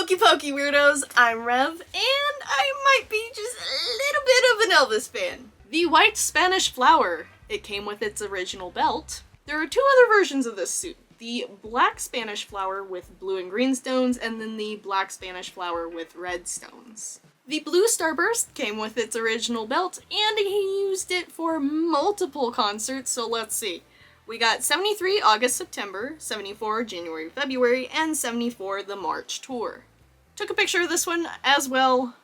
Okie pokey weirdos, I'm Rev, and I might be just a little bit of an Elvis fan. The white Spanish flower. It came with its original belt. There are two other versions of this suit. The black Spanish flower with blue and green stones, and then the black Spanish flower with red stones. The blue starburst came with its original belt, and he used it for multiple concerts, so let's see. We got 73 August, September, 74 January, February, and 74 the March tour. Took a picture of this one as well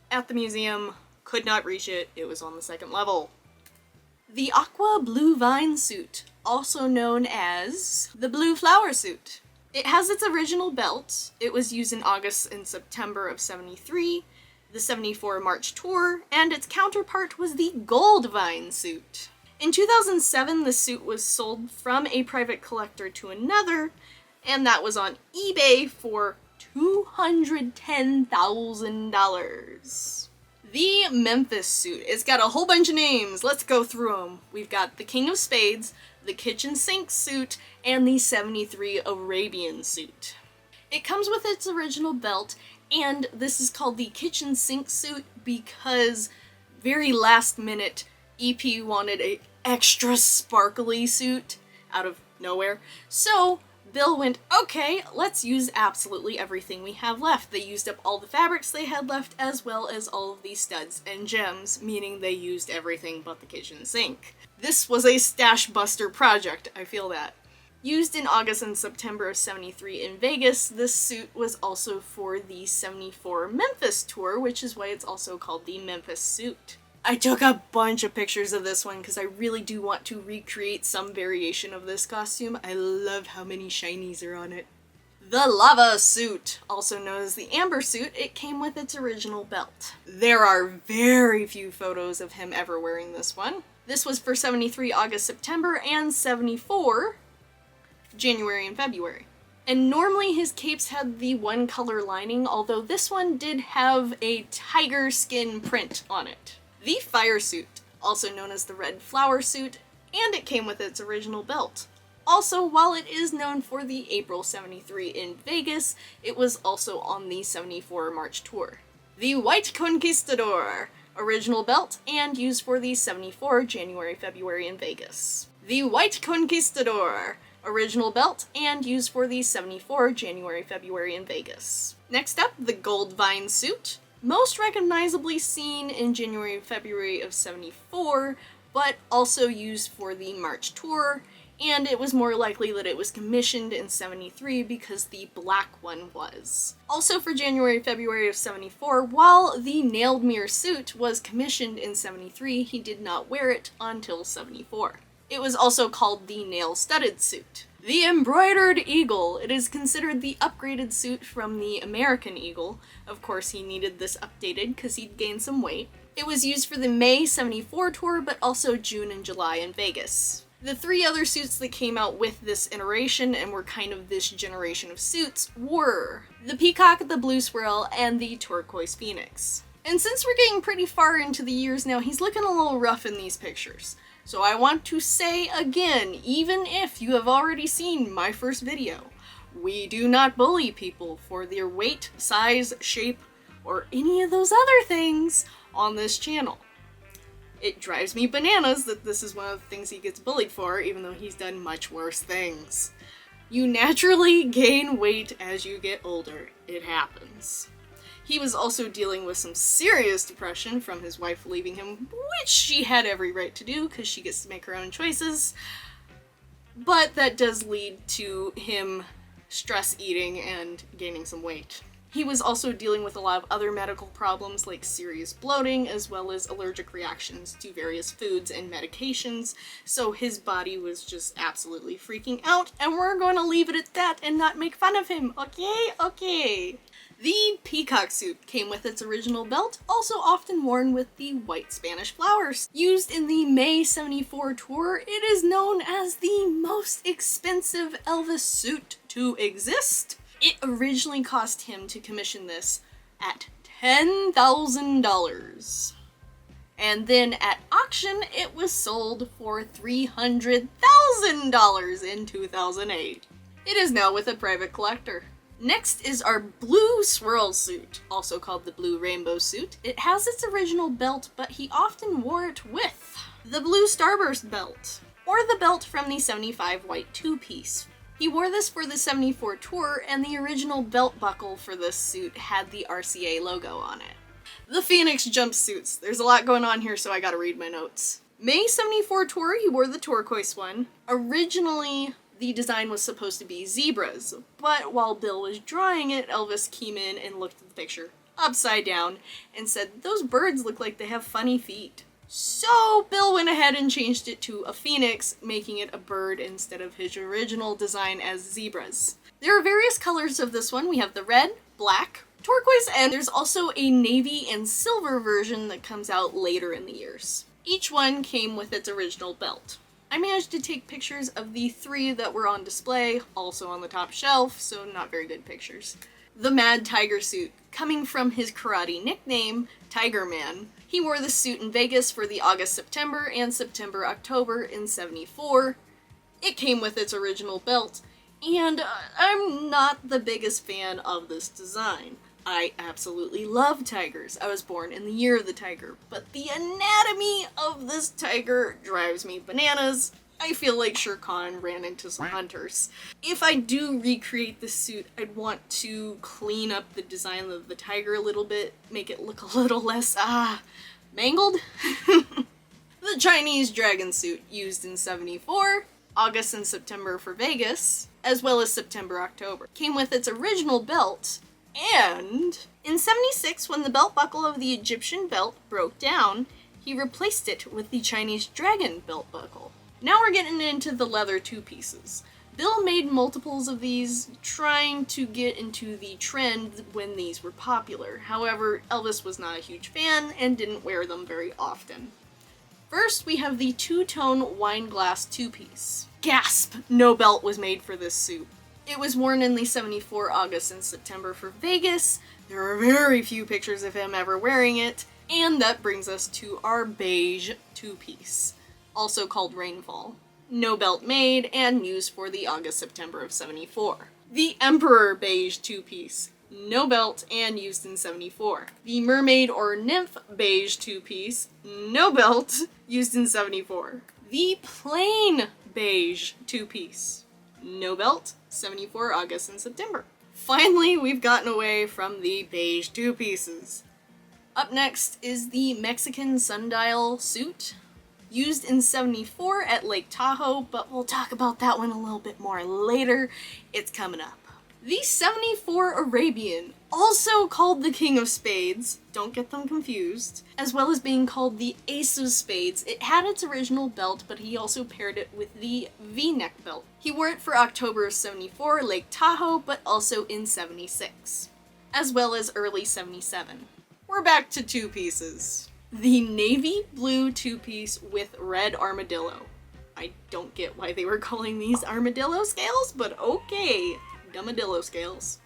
at the museum. Could not reach it, it was on the second level. The aqua blue vine suit, also known as the blue flower suit. It has its original belt. It was used in August and September of 73, the 74 March tour, and its counterpart was the gold vine suit. In 2007, the suit was sold from a private collector to another, and that was on eBay for $210,000. The Memphis suit. It's got a whole bunch of names. Let's go through them. We've got the King of Spades, the kitchen sink suit, and the 73 Arabian suit. It comes with its original belt, and this is called the kitchen sink suit because very last minute EP wanted a extra sparkly suit out of nowhere. So Bill went, okay, let's use absolutely everything we have left. They used up all the fabrics they had left as well as all of the studs and gems, meaning they used everything but the kitchen sink. This was a stash buster project, I feel that. Used in August and September of 73 in Vegas, this suit was also for the 74 Memphis tour, which is why it's also called the Memphis suit. I took a bunch of pictures of this one because I really do want to recreate some variation of this costume. I love how many shinies are on it. The lava suit, also known as the amber suit, it came with its original belt. There are very few photos of him ever wearing this one. This was for 73 August, September, and 74 January and February. And normally his capes had the one color lining, although this one did have a tiger skin print on it. The fire suit, also known as the red flower suit, and it came with its original belt. Also, while it is known for the April 73 in Vegas, it was also on the 74 March tour. The white conquistador, original belt, and used for the 74 January, February in Vegas. The white conquistador, original belt, and used for the 74 January, February in Vegas. Next up, the gold vine suit. Most recognizably seen in January and February of 74, but also used for the March tour, and it was more likely that it was commissioned in 73 because the black one was. Also for January, February of 74, while the nailed mirror suit was commissioned in 73, he did not wear it until 74. It was also called the nail-studded suit. The embroidered eagle. It is considered the upgraded suit from the American Eagle. Of course, he needed this updated because he'd gained some weight. It was used for the May 74 tour, but also June and July in Vegas. The three other suits that came out with this iteration and were kind of this generation of suits were the Peacock, the Blue Swirl, and the Turquoise Phoenix. And since we're getting pretty far into the years now, he's looking a little rough in these pictures. So I want to say again, even if you have already seen my first video, we do not bully people for their weight, size, shape, or any of those other things on this channel. It drives me bananas that this is one of the things he gets bullied for, even though he's done much worse things. You naturally gain weight as you get older. It happens. He was also dealing with some serious depression from his wife leaving him, which she had every right to do because she gets to make her own choices. But that does lead to him stress eating and gaining some weight. He was also dealing with a lot of other medical problems like serious bloating as well as allergic reactions to various foods and medications, so his body was just absolutely freaking out, and we're going to leave it at that and not make fun of him, okay? Okay. The peacock suit came with its original belt, also often worn with the white Spanish flowers. Used in the May 74 tour, it is known as the most expensive Elvis suit to exist. It originally cost him to commission this at $10,000. And then at auction, it was sold for $300,000 in 2008. It is now with a private collector. Next is our blue swirl suit, also called the blue rainbow suit. It has its original belt, but he often wore it with the blue starburst belt, or the belt from the 75 white two-piece. He wore this for the 74 tour, and the original belt buckle for this suit had the RCA logo on it. The Phoenix jumpsuits. There's a lot going on here, so I gotta read my notes. May 74 tour, he wore the turquoise one. Originally, the design was supposed to be zebras, but while Bill was drawing it, Elvis came in and looked at the picture upside down and said, "Those birds look like they have funny feet." So Bill went ahead and changed it to a phoenix, making it a bird instead of his original design as zebras. There are various colors of this one. We have the red, black, turquoise, and there's also a navy and silver version that comes out later in the years. Each one came with its original belt. I managed to take pictures of the 3 that were on display, also on the top shelf, so not very good pictures. The Mad Tiger suit, coming from his karate nickname, Tiger Man. He wore the suit in Vegas for the August-September and September-October in 74. It came with its original belt, and I'm not the biggest fan of this design. I absolutely love tigers. I was born in the year of the tiger, but the anatomy of this tiger drives me bananas. I feel like Shere Khan ran into some hunters. If I do recreate this suit, I'd want to clean up the design of the tiger a little bit, make it look a little less, mangled? The Chinese dragon suit, used in 74, August and September for Vegas, as well as September-October. Came with its original belt, and in 76, when the belt buckle of the Egyptian belt broke down, he replaced it with the Chinese dragon belt buckle. Now we're getting into the leather two-pieces. Bill made multiples of these, trying to get into the trend when these were popular. However, Elvis was not a huge fan and didn't wear them very often. First, we have the two-tone wine glass two-piece. Gasp! No belt was made for this suit. It was worn in the 74 August and September for Vegas. There are very few pictures of him ever wearing it, and that brings us to our beige two-piece, also called Rainfall. No belt made and used for the August-September of 74. The Emperor beige two-piece. No belt and used in 74. The Mermaid or Nymph beige two-piece. No belt, used in 74. The Plain beige two-piece. No belt, 74 August and September. Finally, we've gotten away from the beige two-pieces. Up next is the Mexican sundial suit, used in 74 at Lake Tahoe, but we'll talk about that one a little bit more later. It's coming up. The 74 Arabian, also called the King of Spades, don't get them confused, as well as being called the Ace of Spades. It had its original belt, but he also paired it with the V-neck belt. He wore it for October of 74, Lake Tahoe, but also in 76, as well as early 77. We're back to two pieces. The navy blue two-piece with red armadillo. I don't get why they were calling these armadillo scales, but okay. Armadillo scales.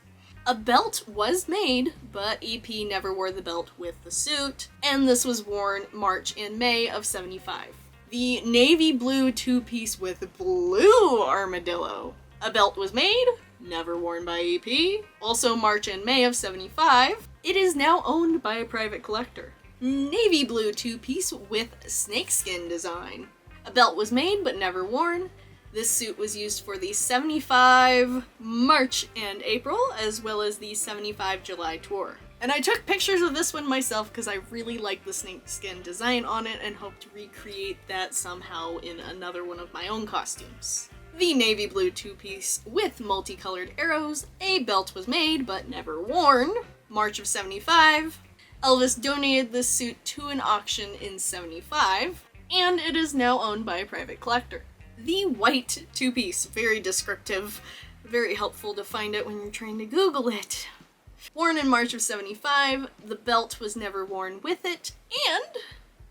A belt was made, but EP never wore the belt with the suit, and this was worn March and May of 75. The navy blue two-piece with blue armadillo. A belt was made, never worn by EP, also March and May of 75. It is now owned by a private collector. Navy blue two-piece with snakeskin design. A belt was made but never worn. This suit was used for the 75 March and April, as well as the 75 July tour. And I took pictures of this one myself because I really like the snakeskin design on it and hope to recreate that somehow in another one of my own costumes. The navy blue two-piece with multicolored arrows. A belt was made but never worn. March of 75. Elvis donated this suit to an auction in 75, and it is now owned by a private collector. The white two-piece, very descriptive, very helpful to find it when you're trying to Google it. Worn in March of 75, the belt was never worn with it, and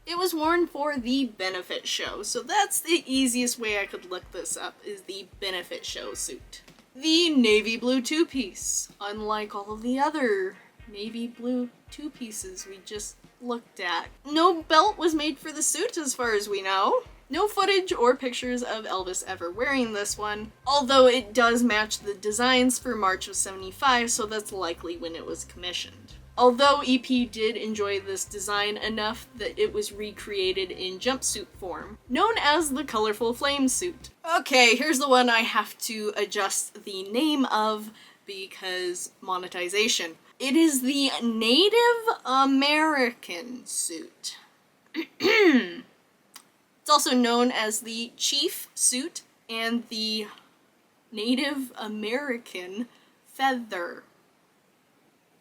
it was worn for the benefit show. So that's the easiest way I could look this up, is the benefit show suit. The navy blue two-piece, unlike all of the other navy blue two-pieces we just looked at. No belt was made for the suit as far as we know. No footage or pictures of Elvis ever wearing this one, although it does match the designs for March of '75, so that's likely when it was commissioned. Although EP did enjoy this design enough that it was recreated in jumpsuit form, known as the Colorful Flame suit. Okay, here's the one I have to adjust the name of because monetization. It is the Native American suit. It's also known as the Chief suit and the Native American feather.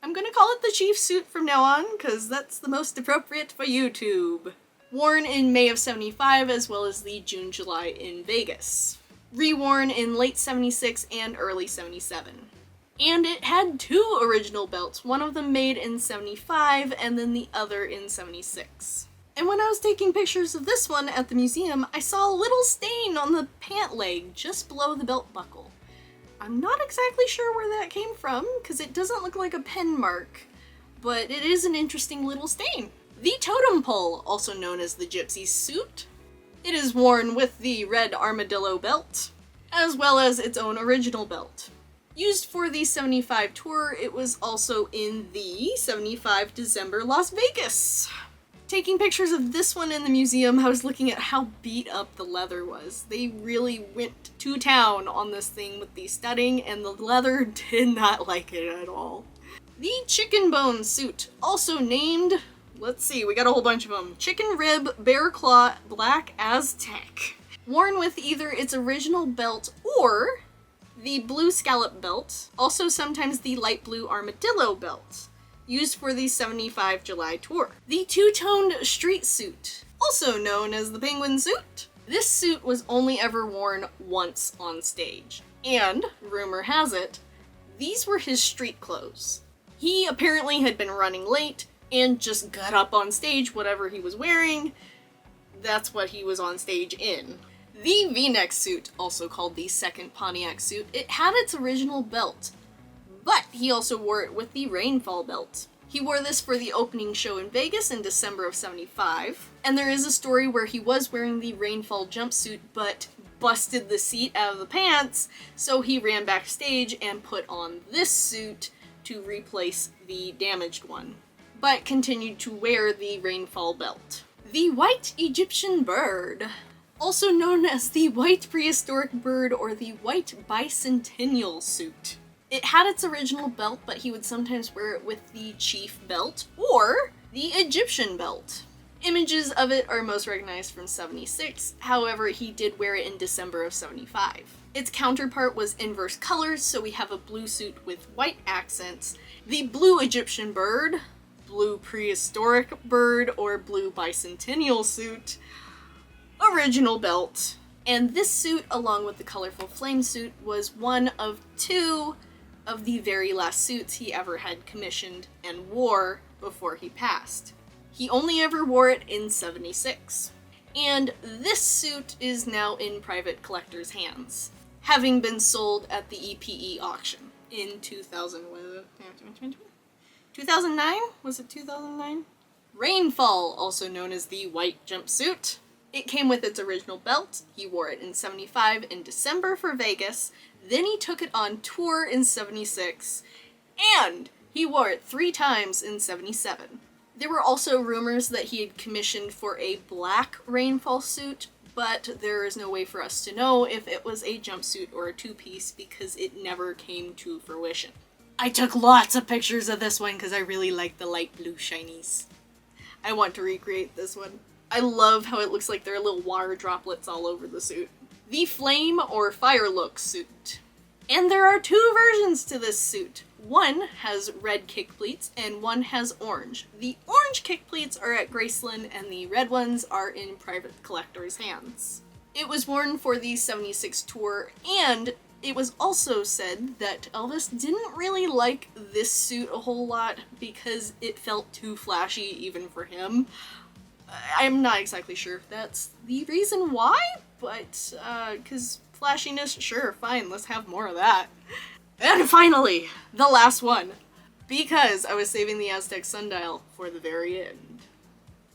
I'm gonna call it the Chief suit from now on, because that's the most appropriate for YouTube. Worn in May of '75 as well as the June-July in Vegas. Reworn in late '76 and early '77. And it had 2 original belts, one of them made in '75 and then the other in '76. And when I was taking pictures of this one at the museum, I saw a little stain on the pant leg just below the belt buckle. I'm not exactly sure where that came from, because it doesn't look like a pen mark, but it is an interesting little stain. The totem pole, also known as the Gypsy suit. It is worn with the red armadillo belt, as well as its own original belt. Used for the '75 tour, it was also in the '75 December Las Vegas. Taking pictures of this one in the museum, I was looking at how beat up the leather was. They really went to town on this thing with the studding, and the leather did not like it at all. The chicken bone suit, also named, let's see, we got a whole bunch of them. Chicken rib, bear claw, black Aztec. Worn with either its original belt or the blue scallop belt, also sometimes the light blue armadillo belt. Used for the '75 July tour. The two-toned street suit, also known as the penguin suit. This suit was only ever worn once on stage, and, rumor has it, these were his street clothes. He apparently had been running late and just got up on stage whatever he was wearing. That's what he was on stage in. The V-neck suit, also called the second Pontiac suit, it had its original belt, but he also wore it with the rainfall belt. He wore this for the opening show in Vegas in December of '75, and there is a story where he was wearing the rainfall jumpsuit but busted the seat out of the pants, so he ran backstage and put on this suit to replace the damaged one, but continued to wear the rainfall belt. The white Egyptian bird, also known as the white prehistoric bird or the white bicentennial suit. It had its original belt, but he would sometimes wear it with the chief belt or the Egyptian belt. Images of it are most recognized from '76, however he did wear it in December of '75. Its counterpart was inverse colors, so we have a blue suit with white accents, the blue Egyptian bird, blue prehistoric bird or blue bicentennial suit, original belt, and this suit, along with the colorful flame suit, was one of 2 of the very last suits he ever had commissioned and wore before he passed. He only ever wore it in '76. And this suit is now in private collectors' hands, having been sold at the EPE auction in 2009? Was it 2009? Rainfall, also known as the white jumpsuit. It came with its original belt. He wore it in '75 in December for Vegas, then he took it on tour in '76, and he wore it 3 times in '77. There were also rumors that he had commissioned for a black rainfall suit, but there is no way for us to know if it was a jumpsuit or a 2-piece because it never came to fruition. I took lots of pictures of this one because I really like the light blue shinies. I want to recreate this one. I love how it looks like there are little water droplets all over the suit. The Flame or Fire Look suit. And there are 2 versions to this suit. One has red kick pleats and one has orange. The orange kick pleats are at Graceland and the red ones are in private collectors' hands. It was worn for the '76 tour, and it was also said that Elvis didn't really like this suit a whole lot because it felt too flashy even for him. I'm not exactly sure if that's the reason why, but, 'cause flashiness, sure, fine, let's have more of that. And finally, the last one, because I was saving the Aztec sundial for the very end.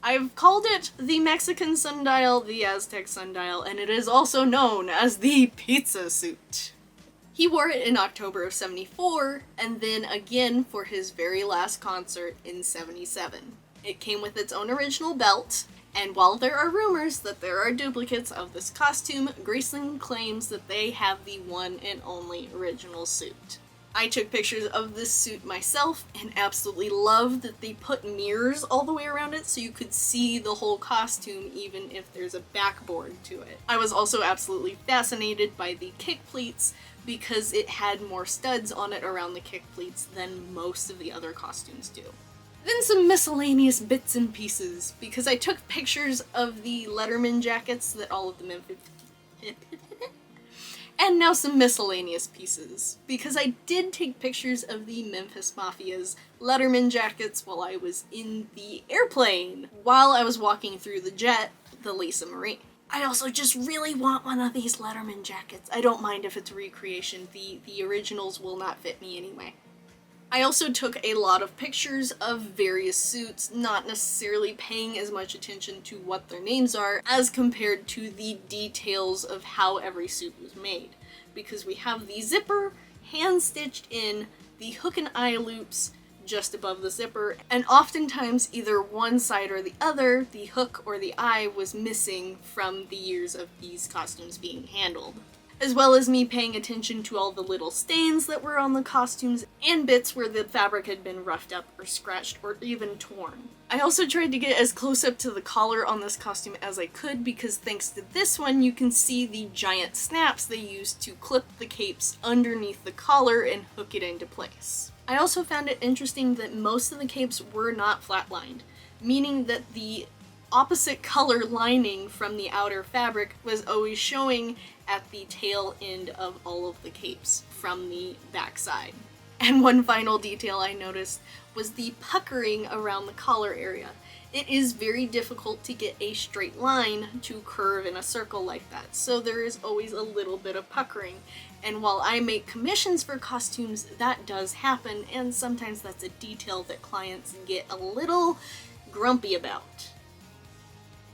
I've called it the Mexican sundial, the Aztec sundial, and it is also known as the pizza suit. He wore it in October of '74, and then again for his very last concert in '77. It came with its own original belt, and while there are rumors that there are duplicates of this costume, Graceland claims that they have the one and only original suit. I took pictures of this suit myself and absolutely loved that they put mirrors all the way around it so you could see the whole costume even if there's a backboard to it. I was also absolutely fascinated by the kick pleats because it had more studs on it around the kick pleats than most of the other costumes do. Then some miscellaneous bits and pieces, because I took pictures of the Letterman jackets that all of the Memphis... And now some miscellaneous pieces, because I did take pictures of the Memphis Mafia's Letterman jackets while I was in the airplane, while I was walking through the jet, the Lisa Marie. I also just really want one of these Letterman jackets. I don't mind if it's a recreation, the originals will not fit me anyway. I also took a lot of pictures of various suits, not necessarily paying as much attention to what their names are as compared to the details of how every suit was made. Because we have the zipper hand-stitched in, the hook and eye loops just above the zipper, and oftentimes either one side or the other, the hook or the eye, was missing from the years of these costumes being handled. As well as me paying attention to all the little stains that were on the costumes and bits where the fabric had been roughed up or scratched or even torn. I also tried to get as close up to the collar on this costume as I could because thanks to this one you can see the giant snaps they used to clip the capes underneath the collar and hook it into place. I also found it interesting that most of the capes were not flat-lined, meaning that the opposite color lining from the outer fabric was always showing at the tail end of all of the capes from the backside. And one final detail I noticed was the puckering around the collar area. It is very difficult to get a straight line to curve in a circle like that, so there is always a little bit of puckering. And while I make commissions for costumes, that does happen, and sometimes that's a detail that clients get a little grumpy about.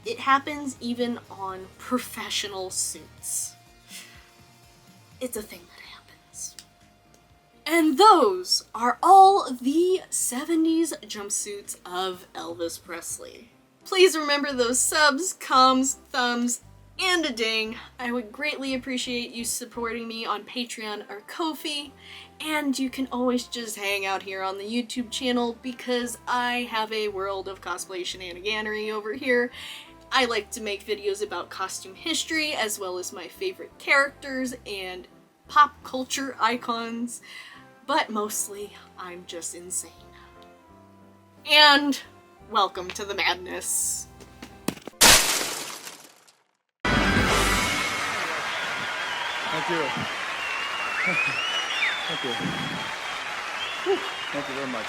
It happens even on professional suits. It's a thing that happens. And those are all the 70s jumpsuits of Elvis Presley. Please remember those subs, coms, thumbs, and a ding. I would greatly appreciate you supporting me on Patreon or Ko-fi, and you can always just hang out here on the YouTube channel because I have a world of cosplay shenaniganery over here. I like to make videos about costume history as well as my favorite characters and pop culture icons, but mostly I'm just insane. And welcome to the madness. Thank you. Thank you. Thank you very much.